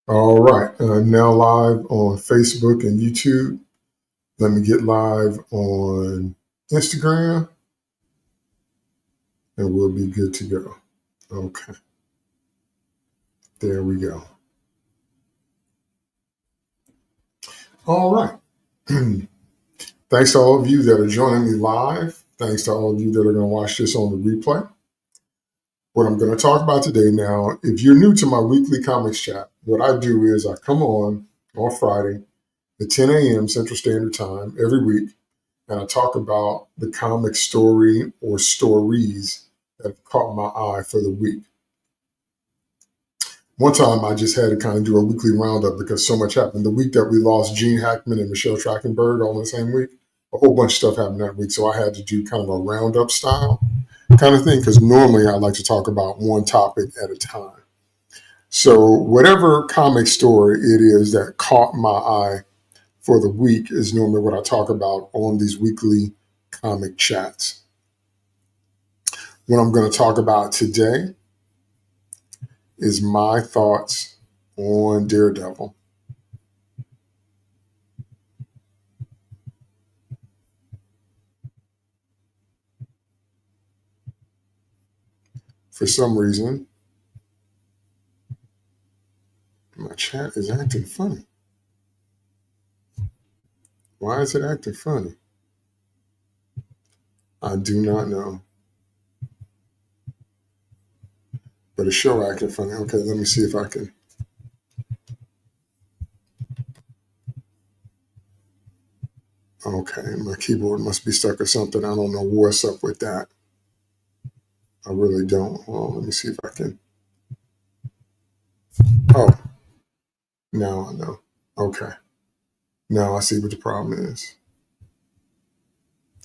All right, I'm now live on Facebook and YouTube. Let me get live on Instagram and we'll be good to go. Okay, there we go. All right. Thanks to all of you that are joining me live. Thanks to all of you that are going to watch this on the replay. What I'm going to talk about today now, if you're new to my weekly comics chat, what I do is I come on Friday at 10 a.m. Central Standard Time every week, and I talk about the comic story or stories that have caught my eye for the week. One time I just had to kind of do a weekly roundup because so much happened. The week that we lost Gene Hackman and Michelle Trachtenberg all in the same week, a whole bunch of stuff happened that week. So I had to do kind of a roundup style kind of thing because normally I like to talk about one topic at a time. So whatever comic story it is that caught my eye for the week is normally what I talk about on these weekly comic chats. What I'm going to talk about today is my thoughts on Daredevil. For some reason, my chat is acting funny. Why is it acting funny? I do not know. But it's sure acting funny. Okay, let me see if I can. Okay, my keyboard must be stuck or something. I don't know what's up with that. I really don't. Well, let me see if I can. Oh, now I know. Okay. Now I see what the problem is.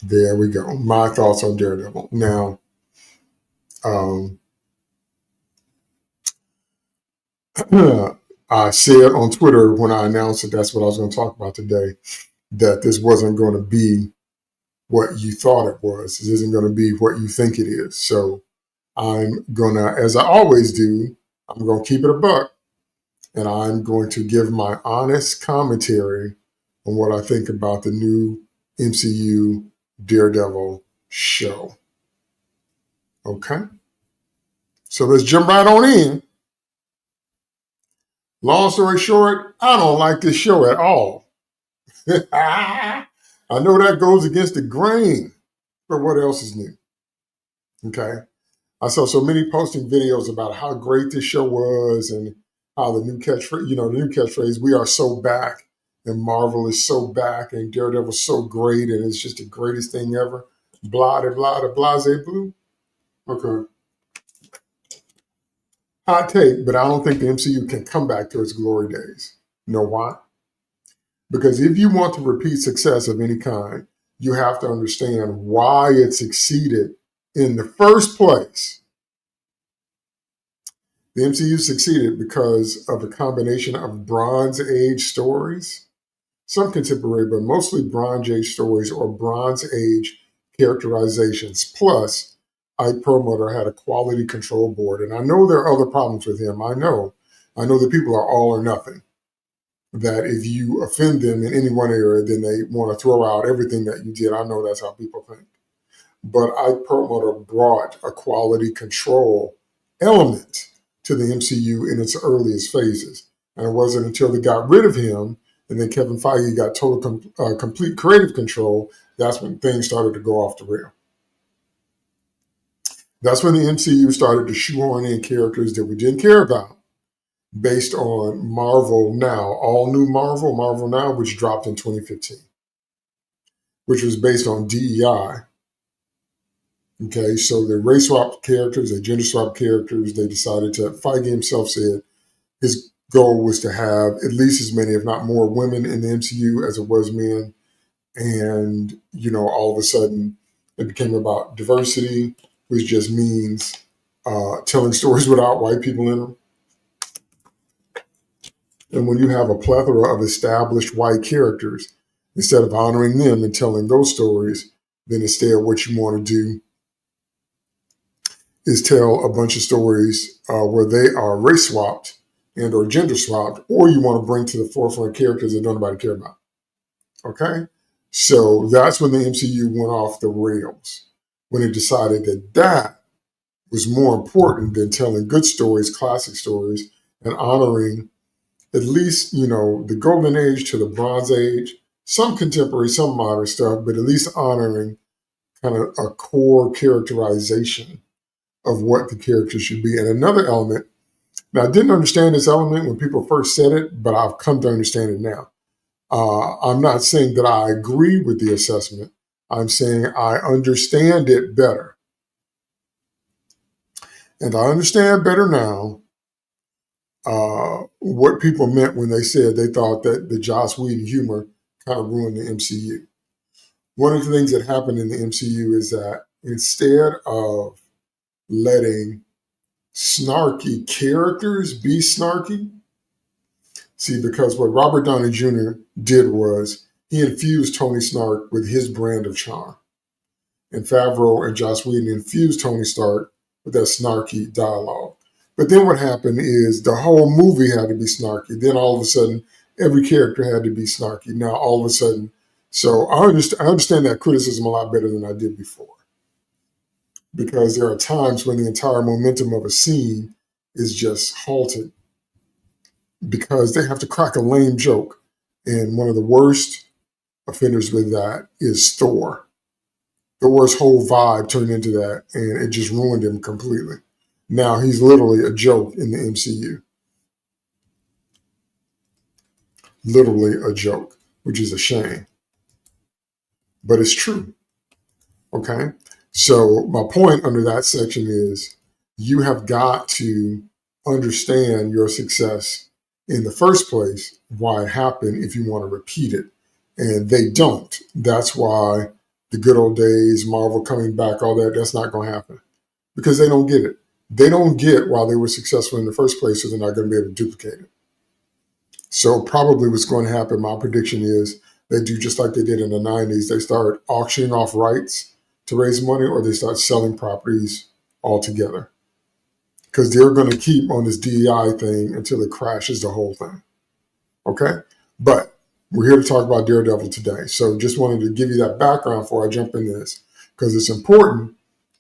There we go. My thoughts on Daredevil. Now, um, I said on Twitter when I announced that that's what I was going to talk about today, that this wasn't going to be what you thought it was. This isn't going to be what you think it is. So I'm going to, as I always do, I'm going to keep it a buck and I'm going to give my honest commentary on what I think about the new MCU Daredevil show. Okay? So let's jump right on in. Long story short, I don't like this show at all. I know that goes against the grain, but what else is new? Okay. I saw so many posting videos about how great this show was and how the new catchphrase, we are so back and Marvel is so back and Daredevil's so great and it's just the greatest thing ever. Blah, de, blah, de, blase, blue. Okay. Hot take, but I don't think the MCU can come back to its glory days. You know why? Because if you want to repeat success of any kind, you have to understand why it succeeded in the first place. The MCU succeeded because of a combination of Bronze Age stories, some contemporary, but mostly Bronze Age stories or Bronze Age characterizations. Plus, Ike Perlmutter had a quality control board. And I know there are other problems with him. I know that people are all or nothing. That if you offend them in any one area, then they want to throw out everything that you did. I know that's how people think. But Ike Perlmutter brought a quality control element to the MCU in its earliest phases. And it wasn't until they got rid of him and then Kevin Feige got total complete creative control, that's when things started to go off the rail. That's when the MCU started to shoehorn in characters that we didn't care about based on Marvel Now, all new Marvel Now, which dropped in 2015, which was based on DEI. Okay, so they race swapped characters, they gender swapped characters. They decided to, Feige himself said his goal was to have at least as many, if not more, women in the MCU as it was men. And, all of a sudden it became about diversity, which just means telling stories without white people in them. And when you have a plethora of established white characters, instead of honoring them and telling those stories, then instead what you want to do is tell a bunch of stories where they are race swapped and or gender swapped, or you want to bring to the forefront characters that nobody care about. Okay? So that's when the MCU went off the rails, when it decided that that was more important than telling good stories, classic stories, and honoring at least, the golden age to the bronze age, some contemporary, some modern stuff, but at least honoring kind of a core characterization of what the character should be. And another element, now I didn't understand this element when people first said it, but I've come to understand it now. I'm not saying that I agree with the assessment. I'm saying I understand it better. And I understand better now what people meant when they said they thought that the Joss Whedon humor kind of ruined the MCU. One of the things that happened in the MCU is that instead of letting snarky characters be snarky, see, because what Robert Downey Jr. did was he infused Tony Stark with his brand of charm. And Favreau and Joss Whedon infused Tony Stark with that snarky dialogue. But then what happened is the whole movie had to be snarky. Then all of a sudden, every character had to be snarky. Now, all of a sudden, so I understand that criticism a lot better than I did before. Because there are times when the entire momentum of a scene is just halted because they have to crack a lame joke. And one of the worst offenders with that is Thor. Thor's whole vibe turned into that, and it just ruined him completely. Now he's literally a joke in the MCU. Literally a joke, which is a shame. But it's true. Okay? So my point under that section is you have got to understand your success in the first place, why it happened, if you want to repeat it. And they don't. That's why the good old days, Marvel coming back, all that, that's not going to happen. Because they don't get it. They don't get why they were successful in the first place, so they're not going to be able to duplicate it. So probably what's going to happen, my prediction is they do just like they did in the 90s. They start auctioning off rights to raise money, or they start selling properties altogether. Because they're going to keep on this DEI thing until it crashes the whole thing. Okay? But we're here to talk about Daredevil today. So just wanted to give you that background before I jump in this, because it's important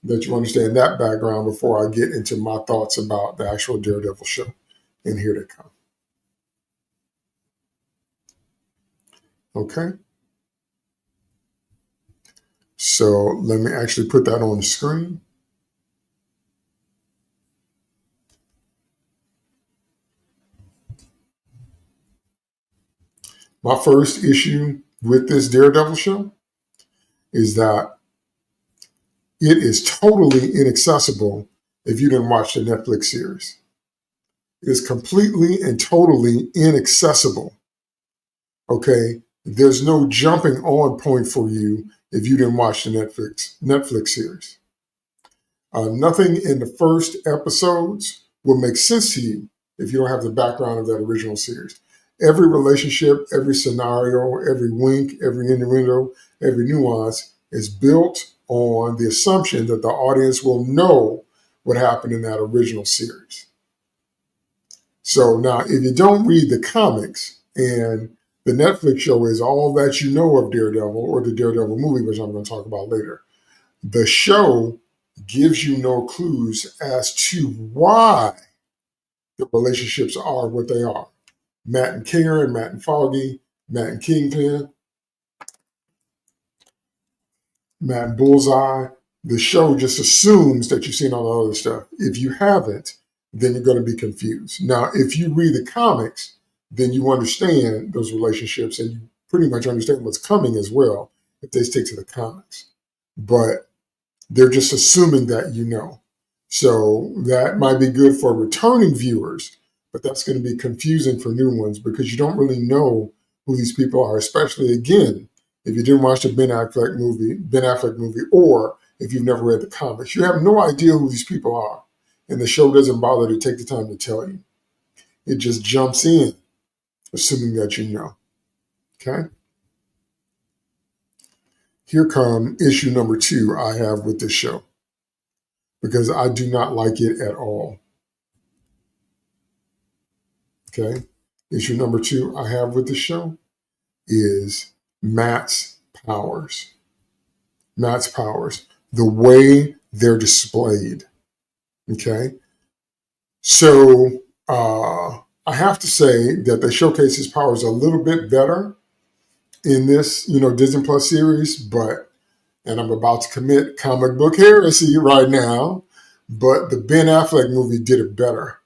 that you understand that background before I get into my thoughts about the actual Daredevil show. And here they come. Okay. So let me actually put that on the screen. My first issue with this Daredevil show is that it is totally inaccessible if you didn't watch the Netflix series. It is completely and totally inaccessible. Okay? There's no jumping on point for you if you didn't watch the Netflix series. Nothing in the first episodes will make sense to you if you don't have the background of that original series. Every relationship, every scenario, every wink, every innuendo, every nuance is built on the assumption that the audience will know what happened in that original series. So now, if you don't read the comics and the Netflix show is all that you know of Daredevil, or the Daredevil movie, which I'm going to talk about later, the show gives you no clues as to why the relationships are what they are. Matt and Karen, Matt and Foggy, Matt and Kingpin, Matt and Bullseye. The show just assumes that you've seen all the other stuff. If you haven't, then you're going to be confused. Now, if you read the comics, then you understand those relationships and you pretty much understand what's coming as well if they stick to the comics. But they're just assuming that you know. So that might be good for returning viewers, but that's going to be confusing for new ones because you don't really know who these people are, especially, again, if you didn't watch the Ben Affleck movie, or if you've never read the comics. You have no idea who these people are, and the show doesn't bother to take the time to tell you. It just jumps in, assuming that you know. Okay? Here come issue number 2 I have with this show, because I do not like it at all. Okay. Issue number 2 I have with the show is Matt's powers. Matt's powers, the way they're displayed. Okay. So I have to say that they showcase his powers a little bit better in this, Disney Plus series, and I'm about to commit comic book heresy right now, but the Ben Affleck movie did it better.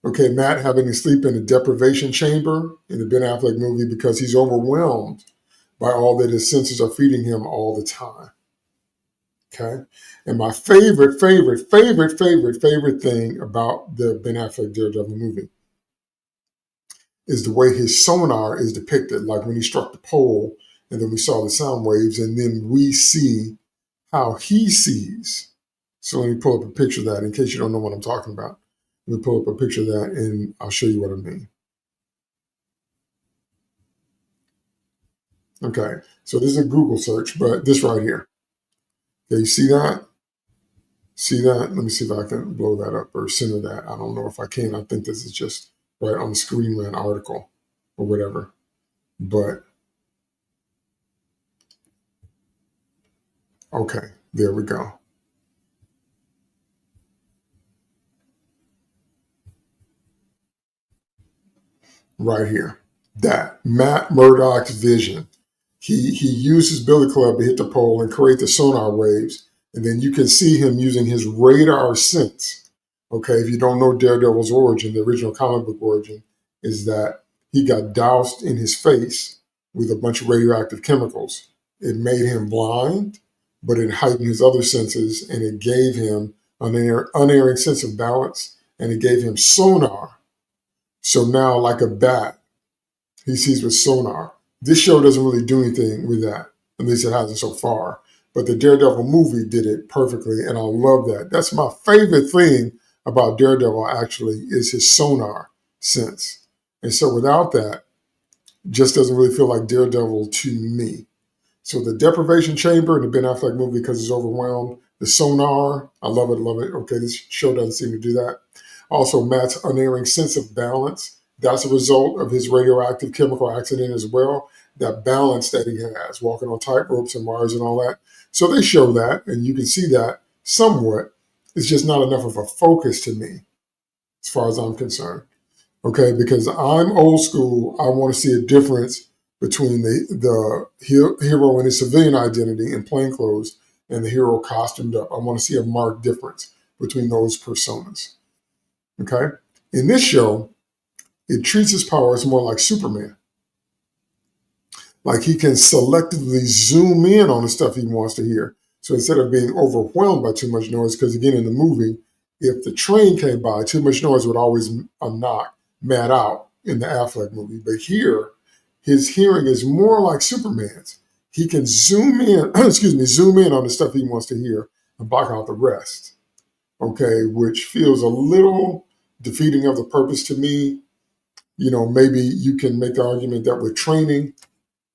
Okay, Matt having to sleep in a deprivation chamber in the Ben Affleck movie because he's overwhelmed by all that his senses are feeding him all the time. Okay. And my favorite thing about the Ben Affleck Daredevil movie is the way his sonar is depicted, like when he struck the pole and then we saw the sound waves and then we see how he sees. So let me pull up a picture of that in case you don't know what I'm talking about. Let me pull up a picture of that and I'll show you what I mean. Okay, so this is a Google search, but this right here. Okay, you see that? See that? Let me see if I can blow that up or center that. I don't know if I can. I think this is just right on the Screen Rant article or whatever. But, okay, there we go. Right here. That Matt Murdock's vision. He used his billy club to hit the pole and create the sonar waves. And then you can see him using his radar sense. Okay, if you don't know Daredevil's origin, the original comic book origin is that he got doused in his face with a bunch of radioactive chemicals. It made him blind, but it heightened his other senses and it gave him an unerring sense of balance and it gave him sonar. So now, like a bat, he sees with sonar. This show doesn't really do anything with that, at least it hasn't so far. But the Daredevil movie did it perfectly, and I love that. That's my favorite thing about Daredevil, actually, is his sonar sense. And so without that, it just doesn't really feel like Daredevil to me. So the deprivation chamber in the Ben Affleck movie, because he's overwhelmed. The sonar, I love it, love it. Okay, this show doesn't seem to do that. Also, Matt's unerring sense of balance. That's a result of his radioactive chemical accident as well. That balance that he has, walking on tight ropes and wires and all that. So they show that, and you can see that somewhat. It's just not enough of a focus to me, as far as I'm concerned. Okay, because I'm old school. I want to see a difference between the hero in his civilian identity in plain clothes and the hero costumed up. I want to see a marked difference between those personas. Okay, in this show, it treats his powers more like Superman. Like he can selectively zoom in on the stuff he wants to hear. So instead of being overwhelmed by too much noise, because again, in the movie, if the train came by, too much noise would always knock Matt out in the Affleck movie. But here, his hearing is more like Superman's. He can zoom in, zoom in on the stuff he wants to hear and block out the rest. Okay, which feels a little defeating of the purpose to me. Maybe you can make the argument that with training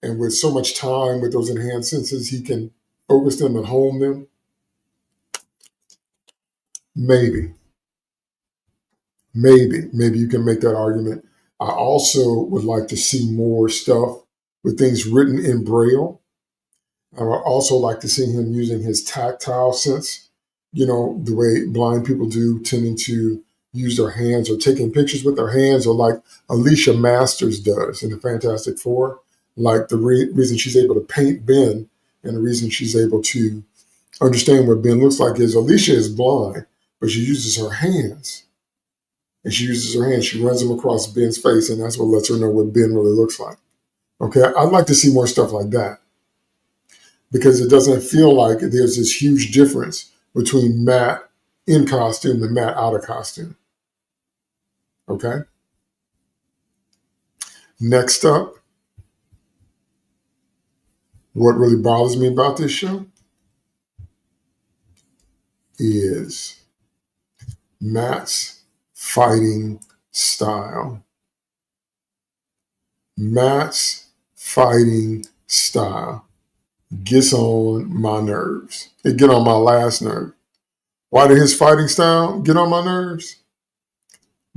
and with so much time with those enhanced senses, he can focus them and hone them. Maybe you can make that argument. I also would like to see more stuff with things written in Braille. I would also like to see him using his tactile sense, the way blind people do, tending to use their hands or taking pictures with their hands, or like Alicia Masters does in the Fantastic Four. Like the reason she's able to paint Ben and the reason she's able to understand what Ben looks like is Alicia is blind, but she uses her hands. And she uses her hands, she runs them across Ben's face, and that's what lets her know what Ben really looks like. Okay, I'd like to see more stuff like that because it doesn't feel like there's this huge difference between Matt in costume and Matt out of costume. Okay? Next up, what really bothers me about this show is Matt's fighting style. Matt's fighting style gets on my nerves. It get on my last nerve. Why did his fighting style get on my nerves?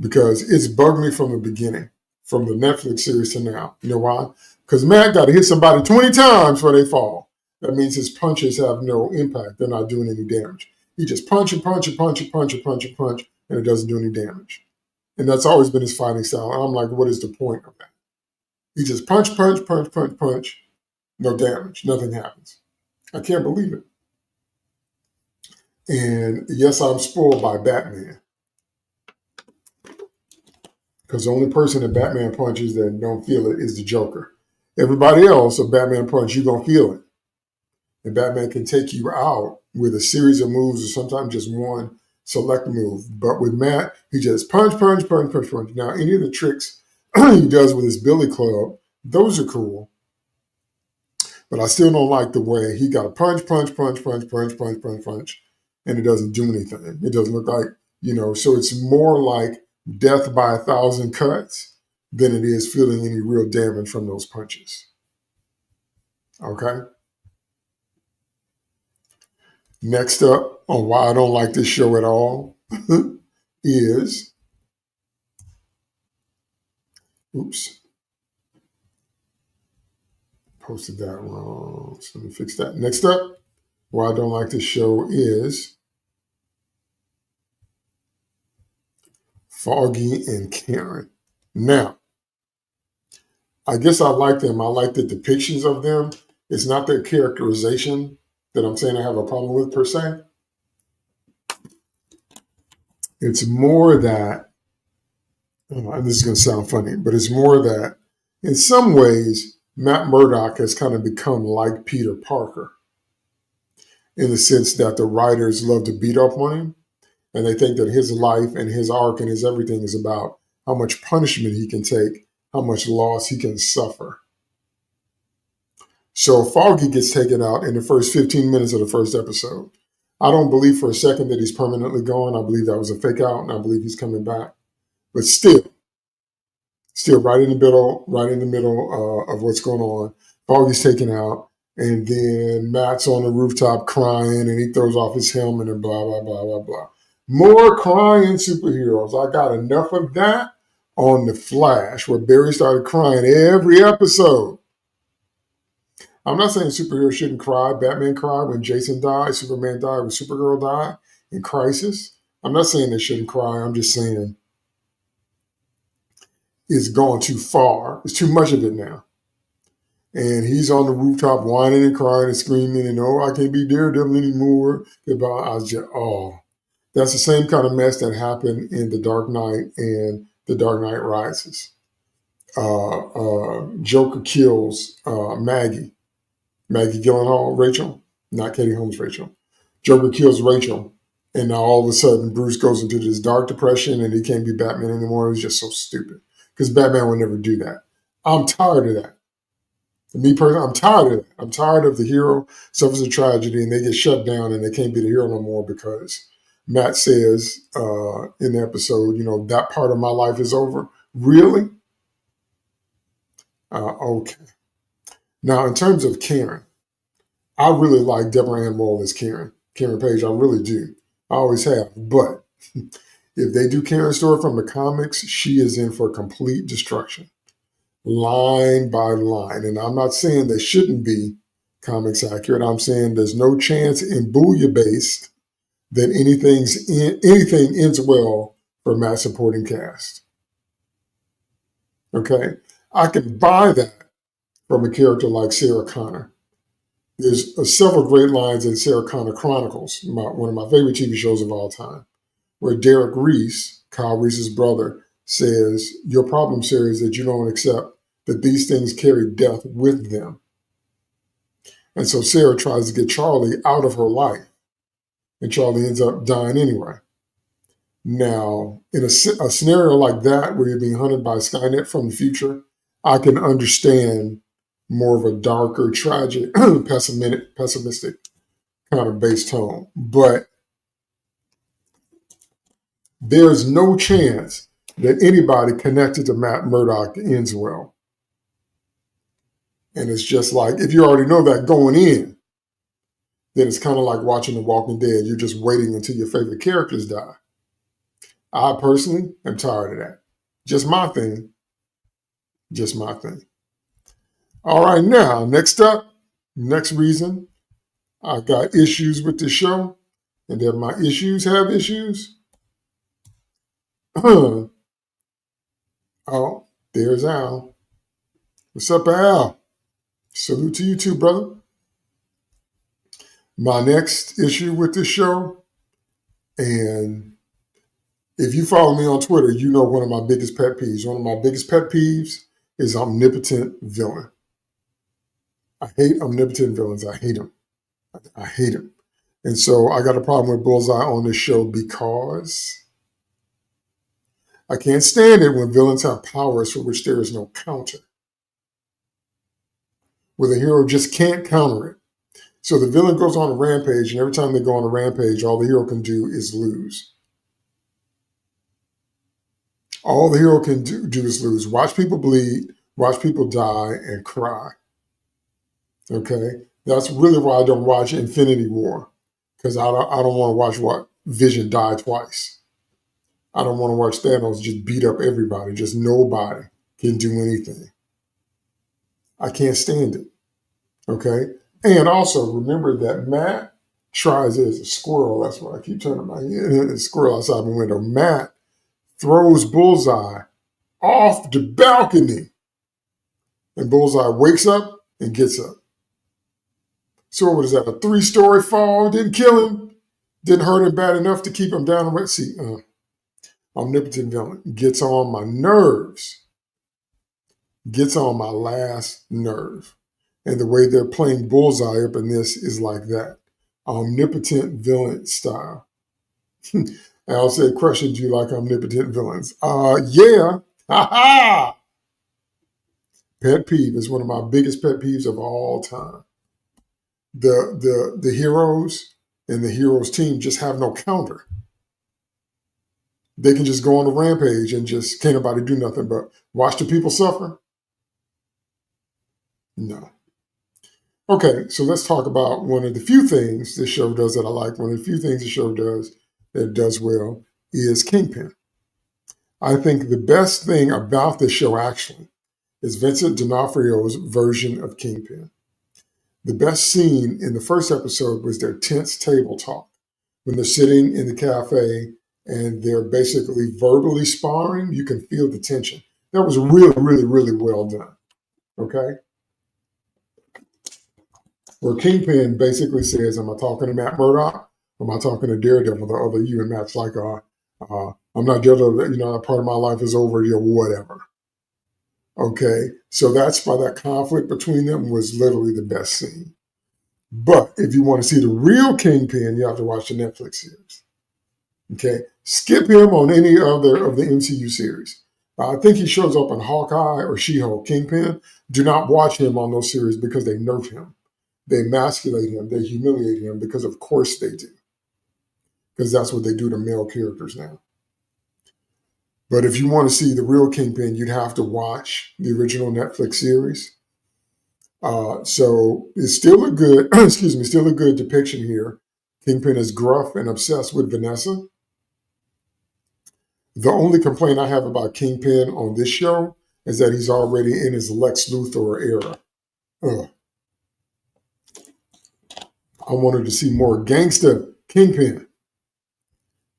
because it's bugged me from the beginning, from the Netflix series to now. You know why? Because Matt got to hit somebody 20 times before they fall. That means his punches have no impact. They're not doing any damage. He just punch and punch and punch and punch and punch and punch, and it doesn't do any damage. And that's always been his fighting style. And I'm like, what is the point of that? He just punch, punch, punch, punch, punch, no damage. Nothing happens. I can't believe it. And yes, I'm spoiled by Batman. Because the only person that Batman punches that don't feel it is the Joker. Everybody else, a Batman punch, you're going to feel it. And Batman can take you out with a series of moves or sometimes just one select move. But with Matt, he just punch, punch, punch, punch, punch. Now, any of the tricks he does with his billy club, those are cool. But I still don't like the way he got a punch, punch, punch, punch, punch, punch, punch, punch, and it doesn't do anything. It doesn't look like, so it's more like death by 1,000 cuts than it is feeling any real damage from those punches. Okay? Next up on why I don't like this show at all is, posted that wrong. So let me fix that. Next up, why I don't like this show is Foggy and Karen. Now, I guess I like them. I like the depictions of them. It's not their characterization that I'm saying I have a problem with per se. It's more that, and this is going to sound funny, but it's more that in some ways, Matt Murdock has kind of become like Peter Parker in the sense that the writers love to beat up on him. And they think that his life and his arc and his everything is about how much punishment he can take, how much loss he can suffer. So Foggy gets taken out in the first 15 minutes of the first episode. I don't believe for a second that he's permanently gone. I believe that was a fake out, and I believe he's coming back. But still right in the middle of what's going on. Foggy's taken out, and then Matt's on the rooftop crying, and he throws off his helmet and blah, blah, blah, blah, blah. More crying superheroes. I got enough of that on The Flash, where Barry started crying every episode. I'm not saying superheroes shouldn't cry. Batman cried when Jason died. Superman died when Supergirl died in Crisis. I'm not saying they shouldn't cry. I'm just saying it's gone too far. It's too much of it now. And he's on the rooftop whining and crying and screaming and, I can't be Daredevil anymore. I was just, That's the same kind of mess that happened in The Dark Knight and The Dark Knight Rises. Joker kills Maggie Gyllenhaal, Rachel, not Katie Holmes, Rachel. Joker kills Rachel, and now all of a sudden Bruce goes into this dark depression and he can't be Batman anymore. It was just so stupid because Batman would never do that. I'm tired of that. Me personally, I'm tired of that. I'm tired of the hero suffers a tragedy and they get shut down and they can't be the hero no more because Matt says in the episode, that part of my life is over. Really? Okay. Now, in terms of Karen, I really like Deborah Ann Moll as Karen Page. I really do. I always have. But if they do Karen's story from the comics, she is in for complete destruction, line by line. And I'm not saying they shouldn't be comics accurate. I'm saying there's no chance in Booyah-based that anything ends well for Matt's supporting cast. Okay? I can buy that from a character like Sarah Connor. There's several great lines in Sarah Connor Chronicles, one of my favorite TV shows of all time, where Derek Reese, Kyle Reese's brother, says, your problem, Sarah, is that you don't accept that these things carry death with them. And so Sarah tries to get Charlie out of her life, and Charlie ends up dying anyway. Now, in a scenario like that, where you're being hunted by Skynet from the future, I can understand more of a darker, tragic, pessimistic kind of bass tone. But there's no chance that anybody connected to Matt Murdock ends well. And it's just like, if you already know that going in, then it's kind of like watching The Walking Dead. You're just waiting until your favorite characters die. I personally am tired of that. Just my thing. Just my thing. All right, now, next up, next reason I got issues with this show, and that my issues have issues. Oh, there's Al. What's up, Al? Salute to you too, brother. My next issue with this show, and if you follow me on Twitter, you know one of my biggest pet peeves. One of my biggest pet peeves is omnipotent villain. I hate omnipotent villains. I hate them. I hate them. And so I got a problem with Bullseye on this show because I can't stand it when villains have powers for which there is no counter, where the hero just can't counter it. So the villain goes on a rampage, and every time they go on a rampage, all the hero can do is lose. All the hero can do is lose. Watch people bleed, watch people die, and cry. Okay? That's really why I don't watch Infinity War, because I don't want to watch what Vision die twice. I don't want to watch Thanos just beat up everybody. Just nobody can do anything. I can't stand it. Okay? And also remember that Matt tries as a squirrel. That's why I keep turning my head. A squirrel outside the window. Matt throws Bullseye off the balcony. And Bullseye wakes up and gets up. So what is that? A 3-story fall? Didn't kill him. Didn't hurt him bad enough to keep him down. Let's see. Omnipotent villain gets on my nerves. Gets on my last nerve. And the way they're playing Bullseye up in this is like that. Omnipotent villain style. Al said, question, do you like omnipotent villains? Yeah. Ha ha! Pet peeve is one of my biggest pet peeves of all time. The heroes and the heroes team just have no counter. They can just go on a rampage and just can't nobody do nothing but watch the people suffer. No. Okay, so let's talk about one of the few things this show does that I like. One of the few things the show does that it does well is Kingpin. I think the best thing about this show actually is Vincent D'Onofrio's version of Kingpin. The best scene in the first episode was their tense table talk when they're sitting in the cafe and they're basically verbally sparring. You can feel the tension. That was really, really, really well done. Okay? Where Kingpin basically says, am I talking to Matt Murdock? Or am I talking to Daredevil, the other you? And Matt's like, I'm not Daredevil, that part of my life is over, whatever. Okay, so that's why that conflict between them was literally the best scene. But if you want to see the real Kingpin, you have to watch the Netflix series. Okay, skip him on any other of the MCU series. I think he shows up in Hawkeye or She-Hulk. Kingpin, do not watch him on those series because they nerf him. They emasculate him. They humiliate him because of course they do. Because that's what they do to male characters now. But if you want to see the real Kingpin, you'd have to watch the original Netflix series. So it's still a good, still a good depiction here. Kingpin is gruff and obsessed with Vanessa. The only complaint I have about Kingpin on this show is that he's already in his Lex Luthor era. I wanted to see more gangster Kingpin.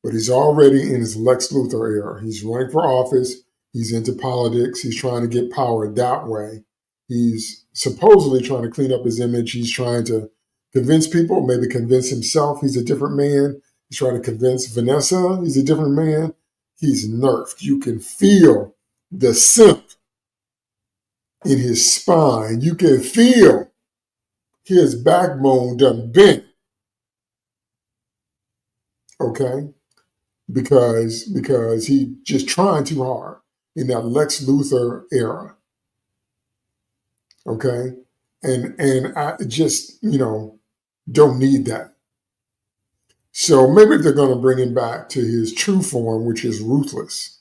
But he's already in his Lex Luthor era. He's running for office. He's into politics. He's trying to get power that way. He's supposedly trying to clean up his image. He's trying to convince people, maybe convince himself he's a different man. He's trying to convince Vanessa he's a different man. He's nerfed. You can feel the simp in his spine. You can feel his backbone done bent. Okay? Because he just trying too hard in that Lex Luthor era. Okay? And I just, don't need that. So maybe they're going to bring him back to his true form, which is ruthless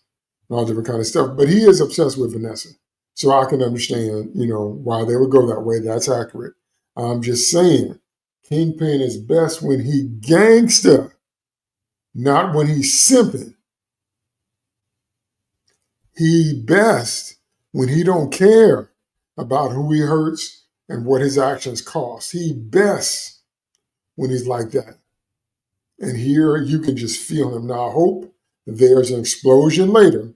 and all different kind of stuff. But he is obsessed with Vanessa. So I can understand, why they would go that way. That's accurate. I'm just saying, Kingpin is best when he gangster, not when he's simping. He best when he don't care about who he hurts and what his actions cost. He best when he's like that. And here you can just feel him. Now I hope there's an explosion later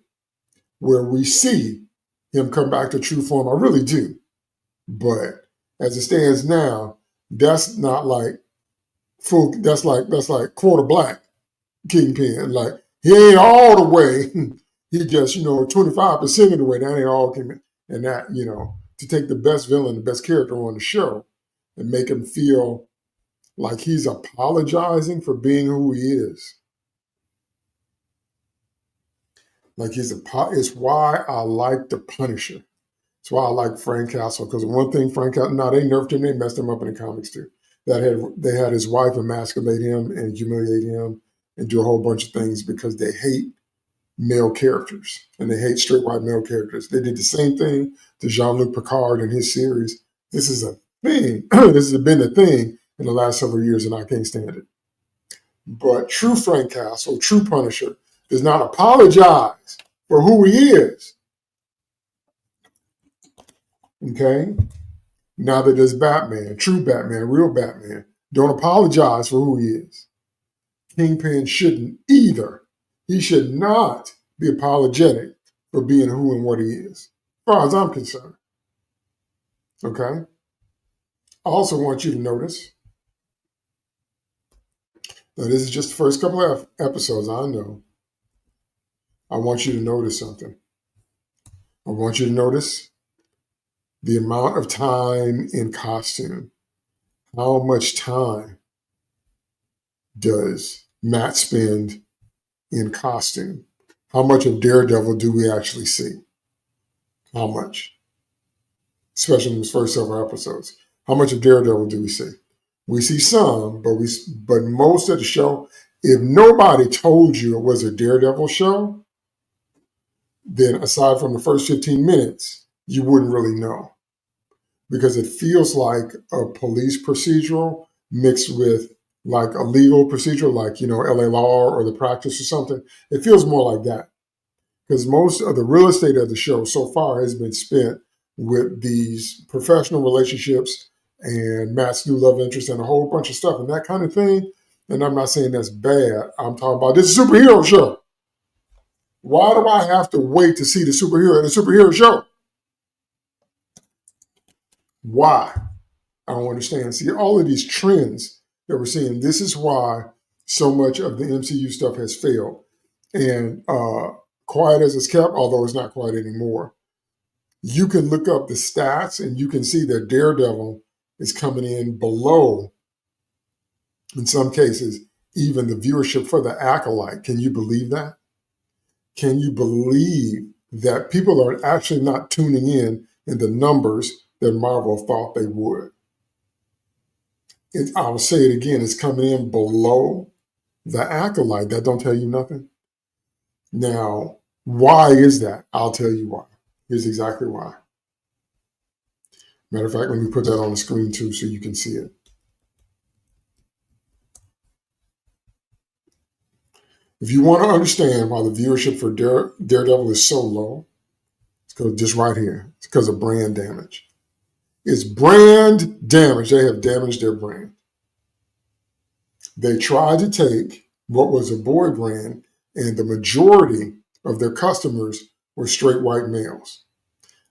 where we see him come back to true form. I really do. But as it stands now, that's not like full. That's like quarter black Kingpin. Like he ain't all the way. He just 25% of the way. That ain't all Kingpin. And that to take the best villain, the best character on the show, and make him feel like he's apologizing for being who he is. Like it's why I like the Punisher. It's why I like Frank Castle, because one thing Frank Castle, no, they nerfed him, they messed him up in the comics too. They had his wife emasculate him and humiliate him and do a whole bunch of things because they hate male characters and they hate straight white male characters. They did the same thing to Jean-Luc Picard in his series. This is a thing. This has been a thing in the last several years, and I can't stand it. But true Frank Castle, true Punisher, does not apologize for who he is. Okay? Neither does Batman, true Batman, real Batman. Don't apologize for who he is. Kingpin shouldn't either. He should not be apologetic for being who and what he is, as far as I'm concerned. Okay? I also want you to notice, now this is just the first couple of episodes, I know. I want you to notice something. I want you to notice the amount of time in costume. How much time does Matt spend in costume? How much of Daredevil do we actually see? How much? Especially in those first several episodes. How much of Daredevil do we see? We see some, but most of the show, if nobody told you it was a Daredevil show, then aside from the first 15 minutes, you wouldn't really know. Because it feels like a police procedural mixed with like a legal procedural, like, LA Law or The Practice or something. It feels more like that. Because most of the real estate of the show so far has been spent with these professional relationships and Matt's new love interest and a whole bunch of stuff and that kind of thing. And I'm not saying that's bad. I'm talking about this superhero show. Why do I have to wait to see the superhero in a superhero show? Why? I don't understand. See, all of these trends that we're seeing, this is why so much of the MCU stuff has failed. And quiet as it's kept, although it's not quiet anymore, you can look up the stats and you can see that Daredevil is coming in below, in some cases, even the viewership for the Acolyte. Can you believe that? Can you believe that people are actually not tuning in the numbers that Marvel thought they would? I'll say it again, it's coming in below the Acolyte. That don't tell you nothing. Now, why is that? I'll tell you why. Here's exactly why. Matter of fact, let me put that on the screen too so you can see it. If you want to understand why the viewership for Daredevil is so low, it's because just right here. It's because of brand damage. It's brand damage. They have damaged their brand. They tried to take what was a boy brand, and the majority of their customers were straight white males.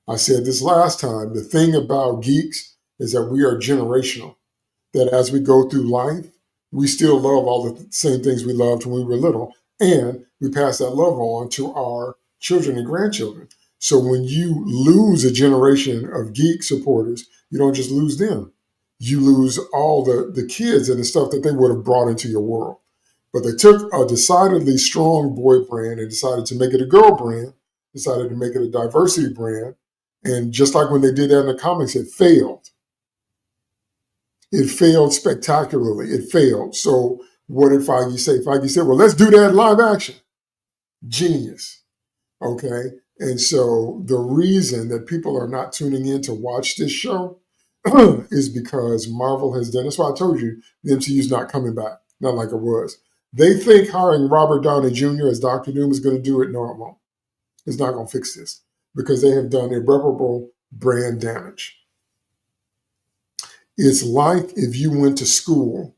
I said this last time, the thing about geeks is that we are generational, that as we go through life, we still love all the same things we loved when we were little, and we pass that love on to our children and grandchildren. So when you lose a generation of geek supporters, you don't just lose them. You lose all the kids and the stuff that they would have brought into your world. But they took a decidedly strong boy brand and decided to make it a girl brand, decided to make it a diversity brand. And just like when they did that in the comics, it failed. It failed spectacularly. It failed. So what did Feige say? Feige said, well, let's do that in live action. Genius. Okay. And so the reason that people are not tuning in to watch this show is because Marvel has done. That's why I told you the MCU is not coming back. Not like it was. They think hiring Robert Downey Jr. as Dr. Doom is going to do it. No, it won't. is not going to fix this because they have done irreparable brand damage. It's like if you went to school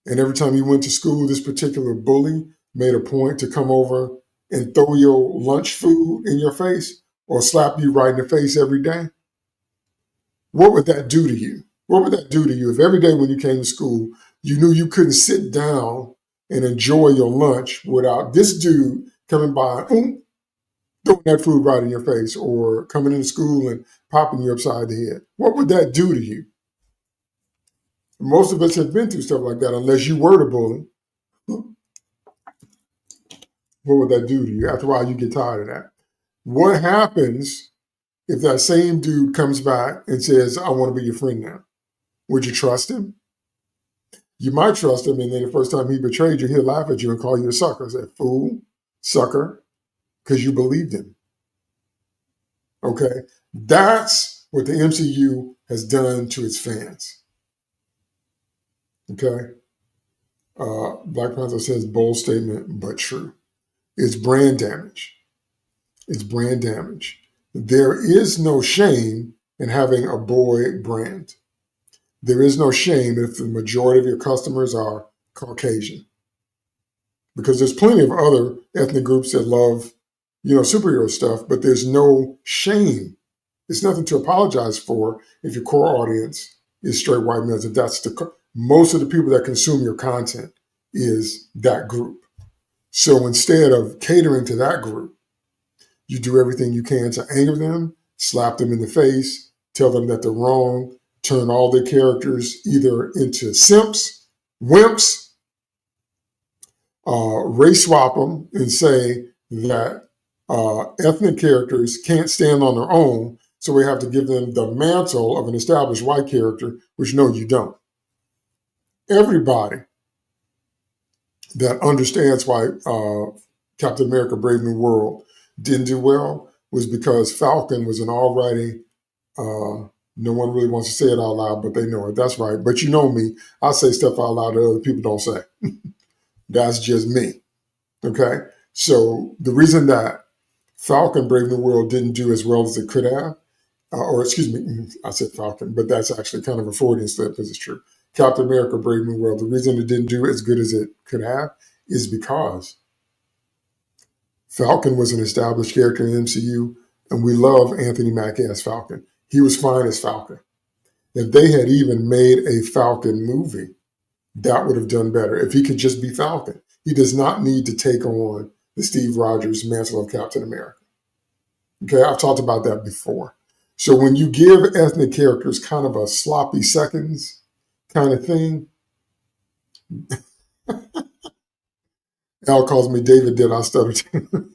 and every time you went to school, this particular bully made a point to come over and throw your lunch food in your face or slap you right in the face every day. What would that do to you? What would that do to you if every day when you came to school, you knew you couldn't sit down and enjoy your lunch without this dude coming by, throwing that food right in your face or coming into school and popping you upside the head? What would that do to you? Most of us have been through stuff like that, unless you were the bully. What would that do to you? After a while, you get tired of that. What happens if that same dude comes back and says, I want to be your friend now? Would you trust him? You might trust him, and then the first time he betrayed you, he'll laugh at you and call you a sucker. Say, fool, sucker, because you believed him. Okay? That's what the MCU has done to its fans. Okay? Black Panther says, bold statement, but true. It's brand damage. It's brand damage. There is no shame in having a boy brand. There is no shame if the majority of your customers are Caucasian. Because there's plenty of other ethnic groups that love, superhero stuff, but there's no shame. It's nothing to apologize for if your core audience is straight white males. If that's most of the people that consume your content is that group. So instead of catering to that group, you do everything you can to anger them, slap them in the face, tell them that they're wrong, turn all their characters either into simps, wimps, race swap them and say that ethnic characters can't stand on their own, so we have to give them the mantle of an established white character, which no, you don't. Everybody that understands why Captain America Brave New World didn't do well was because Falcon was an alrighty, no one really wants to say it out loud, but they know it. That's right. But you know me, I say stuff out loud that other people don't say. That's just me. Okay? So the reason that Falcon Brave New World didn't do as well as it could have, or excuse me, I said Falcon, but that's actually kind of a Freudian slip because it's true. Captain America Brave New World, the reason it didn't do as good as it could have is because Falcon was an established character in the MCU, and we love Anthony Mackie as Falcon. He was fine as Falcon. If they had even made a Falcon movie, that would have done better. If he could just be Falcon. He does not need to take on the Steve Rogers mantle of Captain America. Okay, I've talked about that before. So when you give ethnic characters kind of a sloppy seconds kind of thing, Al calls me David did I stutter too.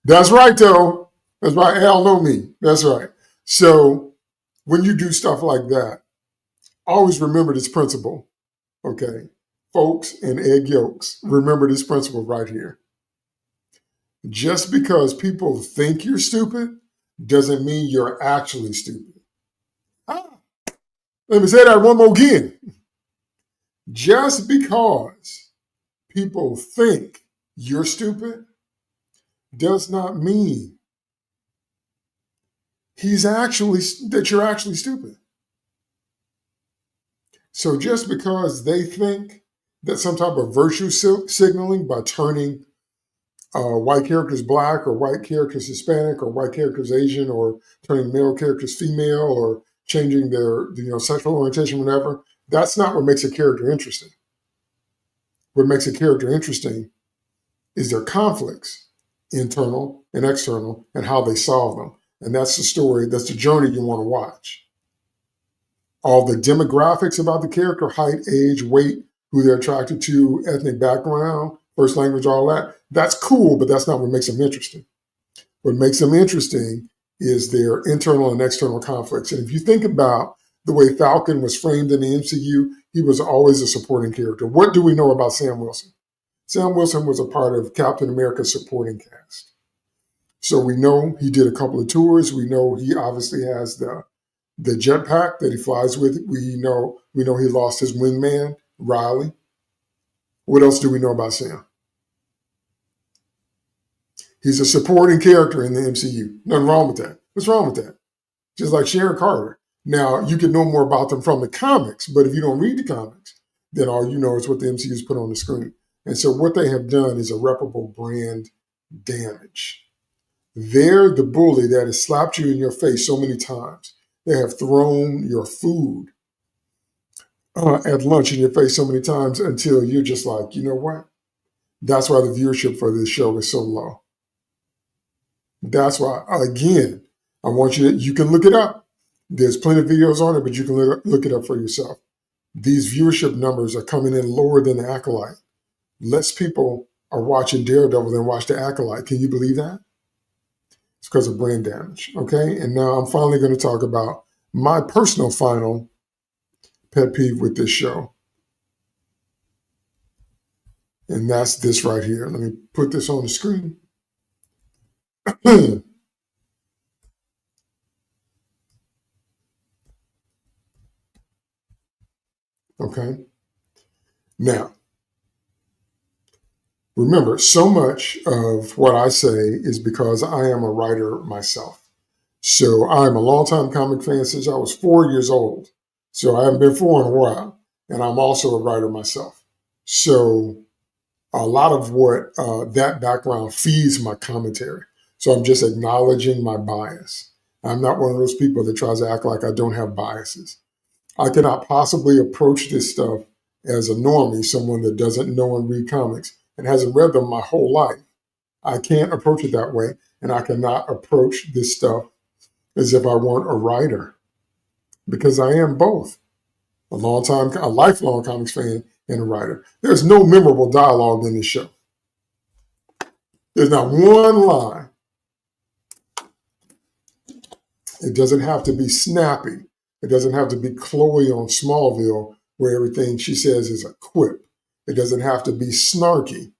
That's right, though. That's right. Al know me. That's right. So when you do stuff like that, always remember this principle. Okay, folks and egg yolks, remember this principle right here. Just because people think you're stupid doesn't mean you're actually stupid. Let me say that one more again. Just because people think you're stupid does not mean that you're actually stupid. So just because they think that some type of virtue signaling by turning white characters black or white characters Hispanic or white characters Asian or turning male characters female or changing their sexual orientation, whatever, that's not what makes a character interesting. What makes a character interesting is their conflicts, internal and external, and how they solve them. And that's the story, that's the journey you want to watch. All the demographics about the character, height, age, weight, who they're attracted to, ethnic background, first language, all that, that's cool, but that's not what makes them interesting. What makes them interesting is their internal and external conflicts. And if you think about the way Falcon was framed in the MCU, he was always a supporting character. What do we know about Sam Wilson? Sam Wilson was a part of Captain America's supporting cast. So we know he did a couple of tours. We know he obviously has the jetpack that he flies with. We know he lost his wingman, Riley. What else do we know about Sam? He's a supporting character in the MCU. Nothing wrong with that. What's wrong with that? Just like Sharon Carter. Now, you can know more about them from the comics, but if you don't read the comics, then all you know is what the MCU's put on the screen. And so what they have done is irreparable brand damage. They're the bully that has slapped you in your face so many times. They have thrown your food at lunch in your face so many times until you're just like, you know what? That's why the viewership for this show is so low. That's why, again, I want you can look it up. There's plenty of videos on it, but you can look it up for yourself. These viewership numbers are coming in lower than the Acolyte. Less people are watching Daredevil than watch the Acolyte. Can you believe that? It's because of brand damage. Okay. And now I'm finally going to talk about my personal final pet peeve with this show. And that's this right here. Let me put this on the screen. Okay. Now, remember, so much of what I say is because I am a writer myself. So I'm a longtime comic fan since I was 4 years old. So I haven't been 4 in a while. And I'm also a writer myself. So a lot of what that background feeds my commentary. So I'm just acknowledging my bias. I'm not one of those people that tries to act like I don't have biases. I cannot possibly approach this stuff as a normie, someone that doesn't know and read comics and hasn't read them my whole life. I can't approach it that way, and I cannot approach this stuff as if I weren't a writer, because I am both a lifelong comics fan and a writer. There's no memorable dialogue in this show. There's not one line. It doesn't have to be snappy. It doesn't have to be Chloe on Smallville, where everything she says is a quip. It doesn't have to be snarky,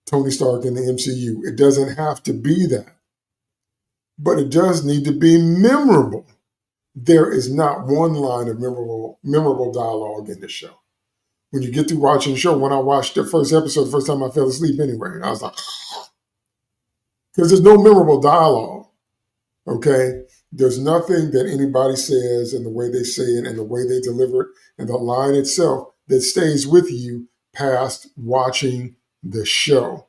Tony Stark in the MCU. It doesn't have to be that. But it does need to be memorable. There is not one line of memorable dialogue in this show. When you get through watching the show, when I watched the first episode, the first time I fell asleep anyway, and I was like, because there's no memorable dialogue, okay? There's nothing that anybody says and the way they say it and the way they deliver it and the line itself that stays with you past watching the show.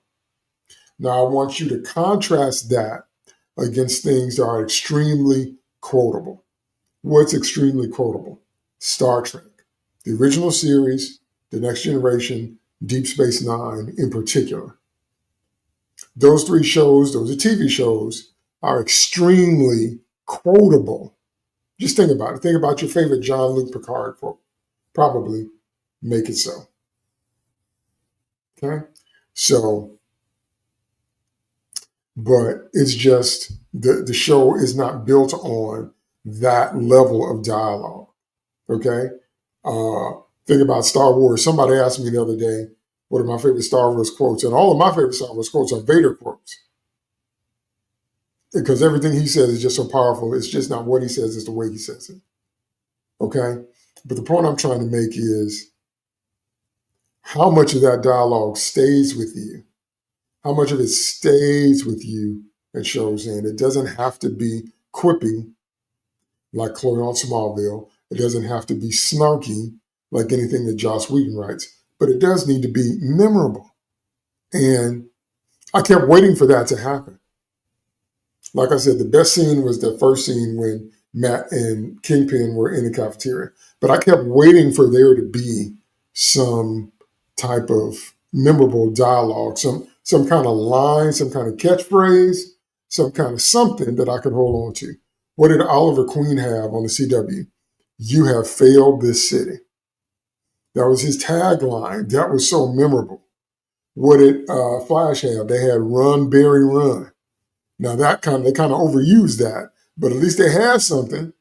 Now, I want you to contrast that against things that are extremely quotable. What's extremely quotable? Star Trek, the original series, The Next Generation, Deep Space Nine in particular. Those 3 shows, those are TV shows, are extremely quotable. Just think about it. Think about your favorite Jean-Luc Picard quote. Probably make it so. Okay? So, but it's just the show is not built on that level of dialogue. Okay? Think about Star Wars. Somebody asked me the other day, what are my favorite Star Wars quotes? And all of my favorite Star Wars quotes are Vader quotes. Because everything he says is just so powerful. It's just not what he says, it's the way he says it. Okay? But the point I'm trying to make is how much of that dialogue stays with you. How much of it stays with you and shows in. It doesn't have to be quippy like Chloe on Smallville. It doesn't have to be snarky like anything that Joss Whedon writes. But it does need to be memorable. And I kept waiting for that to happen. Like I said, the best scene was the first scene when Matt and Kingpin were in the cafeteria. But I kept waiting for there to be some type of memorable dialogue, some kind of line, some kind of catchphrase, some kind of something that I could hold on to. What did Oliver Queen have on the CW? You have failed this city. That was his tagline. That was so memorable. What did Flash have? They had Run, Barry, Run. Now they kind of overused that, but at least they had something.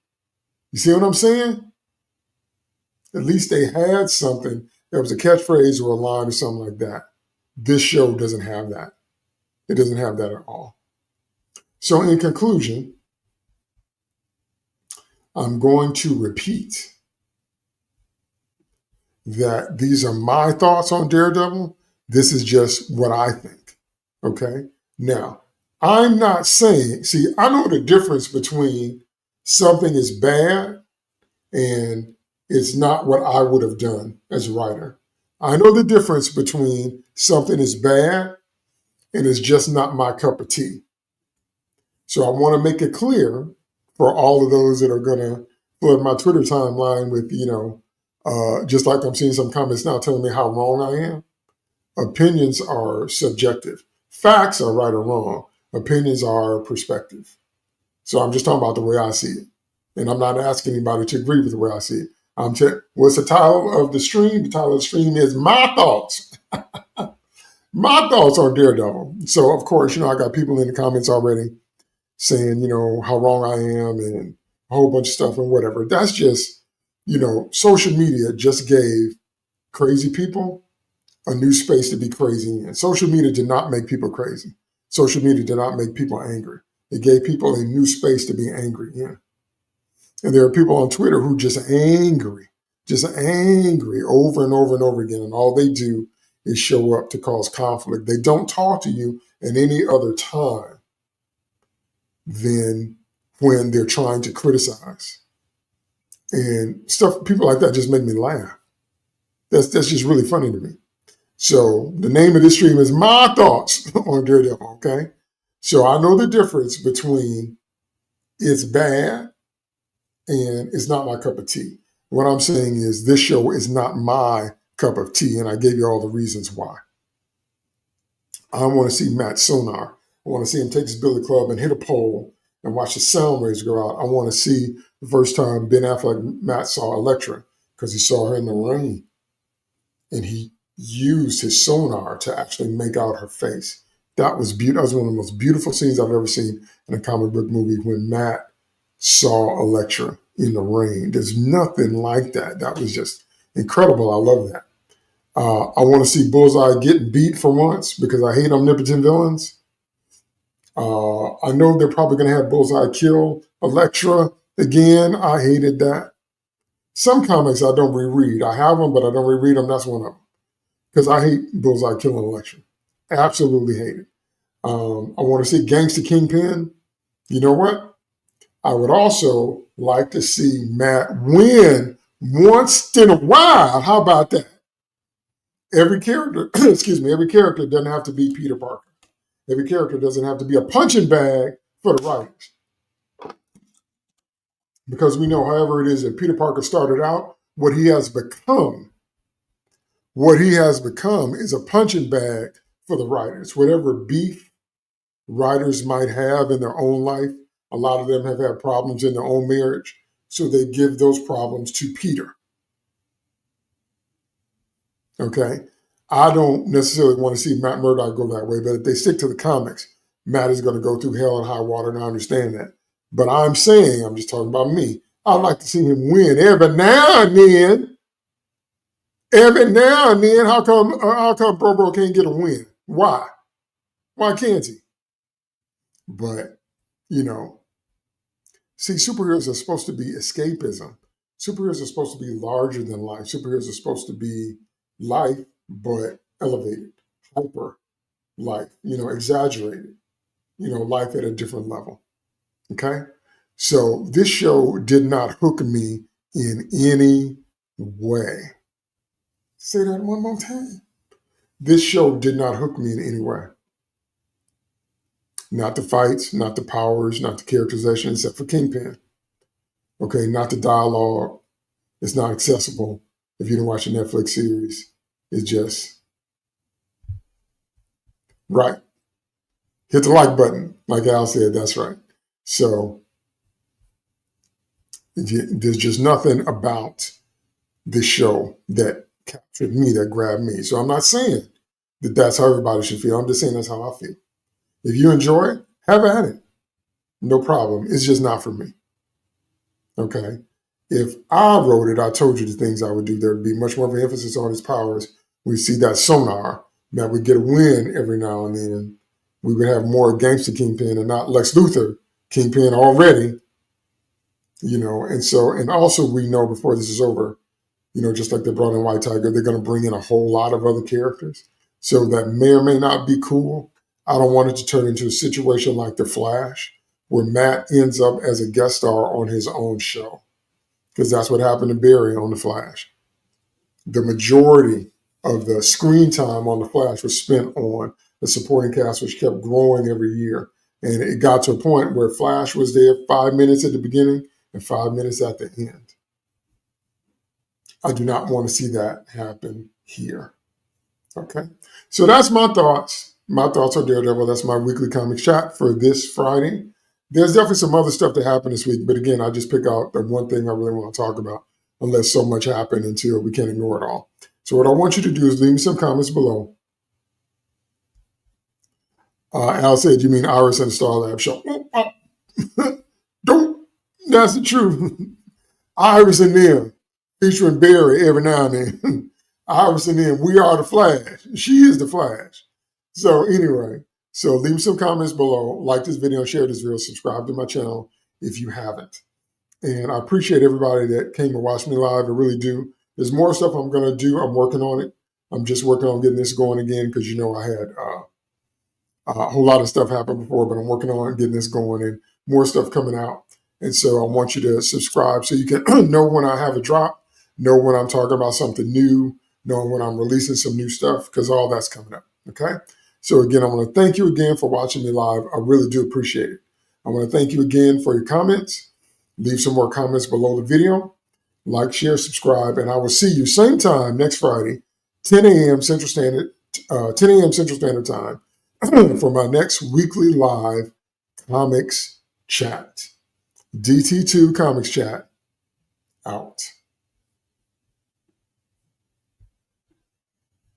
You see what I'm saying? At least they had something. There was a catchphrase or a line or something like that. This show doesn't have that. It doesn't have that at all. So in conclusion, I'm going to repeat that these are my thoughts on Daredevil. This is just what I think. Okay? Now, I'm not saying, see, I know the difference between something is bad and it's not what I would have done as a writer. I know the difference between something is bad and it's just not my cup of tea. So I want to make it clear for all of those that are going to flood my Twitter timeline with, just like I'm seeing some comments now telling me how wrong I am. Opinions are subjective. Facts are right or wrong. Opinions are perspective. So I'm just talking about the way I see it. And I'm not asking anybody to agree with the way I see it. What's the title of the stream? The title of the stream is My Thoughts. My thoughts on Daredevil. So, of course, I got people in the comments already saying, how wrong I am and a whole bunch of stuff and whatever. That's just, social media just gave crazy people a new space to be crazy in. Social media did not make people crazy. Social media did not make people angry. It gave people a new space to be angry in. And there are people on Twitter who just angry over and over and over again. And all they do is show up to cause conflict. They don't talk to you at any other time than when they're trying to criticize. And stuff, people like that just make me laugh. That's just really funny to me. So the name of this stream is My Thoughts on Daredevil, okay? So I know the difference between it's bad and it's not my cup of tea. What I'm saying is this show is not my cup of tea, and I gave you all the reasons why. I want to see Matt Sonar. I want to see him take his billy club and hit a pole and watch the sound waves go out. I want to see the first time Ben Affleck, Matt saw Elektra because he saw her in the rain. And he used his sonar to actually make out her face. That was beautiful. That was one of the most beautiful scenes I've ever seen in a comic book movie when Matt saw Elektra in the rain. There's nothing like that. That was just incredible. I love that. I want to see Bullseye get beat for once because I hate omnipotent villains. I know they're probably going to have Bullseye kill Elektra again. I hated that. Some comics I don't reread. I have them, but I don't reread them. That's one of them. Because I hate Bullseye killing Elektra. Absolutely hate it. I want to see Gangsta Kingpin. You know what? I would also like to see Matt win once in a while. How about that? Every character, every character doesn't have to be Peter Parker. Every character doesn't have to be a punching bag for the writers. Because we know, however it is that Peter Parker started out, what he has become is a punching bag for the writers. Whatever beef writers might have in their own life, a lot of them have had problems in their own marriage, so they give those problems to Peter. Okay? I don't necessarily want to see Matt Murdock go that way, but if they stick to the comics, Matt is going to go through hell and high water, and I understand that. But I'm just talking about me. I'd like to see him win every now and then. Every now and then, how come Bro can't get a win? Why? Why can't he? But, see, superheroes are supposed to be escapism. Superheroes are supposed to be larger than life. Superheroes are supposed to be life, but elevated, hyper life, exaggerated, life at a different level. Okay? So this show did not hook me in any way. Say that one more time. This show did not hook me in any way. Not the fights, not the powers, not the characterization, except for Kingpin. Okay, not the dialogue. It's not accessible if you don't watch a Netflix series. It's just right. Hit the like button, like Al said. That's right. So there's just nothing about this show that captured me, that grabbed me. So I'm not saying that that's how everybody should feel. I'm just saying that's how I feel. If you enjoy it, have at it. No problem. It's just not for me. Okay? If I wrote it, I told you the things I would do. There would be much more of an emphasis on his powers. We see that sonar, that we get a win every now and then. We would have more Gangsta Kingpin and not Lex Luthor Kingpin already. And also we know before this is over, just like they brought in White Tiger, they're going to bring in a whole lot of other characters. So that may or may not be cool. I don't want it to turn into a situation like The Flash, where Matt ends up as a guest star on his own show, because that's what happened to Barry on The Flash. The majority of the screen time on The Flash was spent on the supporting cast, which kept growing every year. And it got to a point where Flash was there 5 minutes at the beginning and 5 minutes at the end. I do not want to see that happen here. Okay. So that's my thoughts. My thoughts on Daredevil. That's my weekly comics chat for this Friday. There's definitely some other stuff that happened this week, but again, I just pick out the one thing I really want to talk about, unless so much happened until we can't ignore it all. So what I want you to do is leave me some comments below. Al said, "You mean Iris and the Star Lab show?" Don't. That's the truth. Iris and them, featuring Barry every now and then. Iris and them, we are the Flash. She is the Flash. So anyway, so leave some comments below. Like this video, share this video, subscribe to my channel if you haven't. And I appreciate everybody that came and watched me live. I really do. There's more stuff I'm going to do. I'm working on it. I'm just working on getting this going again because, you know, I had a whole lot of stuff happen before, but I'm working on getting this going and more stuff coming out. And so I want you to subscribe so you can know when I have a drop, know when I'm talking about something new, know when I'm releasing some new stuff, because all that's coming up. Okay. So again, I want to thank you again for watching me live. I really do appreciate it. I want to thank you again for your comments. Leave some more comments below the video. Like, share, subscribe, and I will see you same time next Friday, 10 a.m. Central Standard Time for my next weekly live comics chat. DT2 Comics Chat out.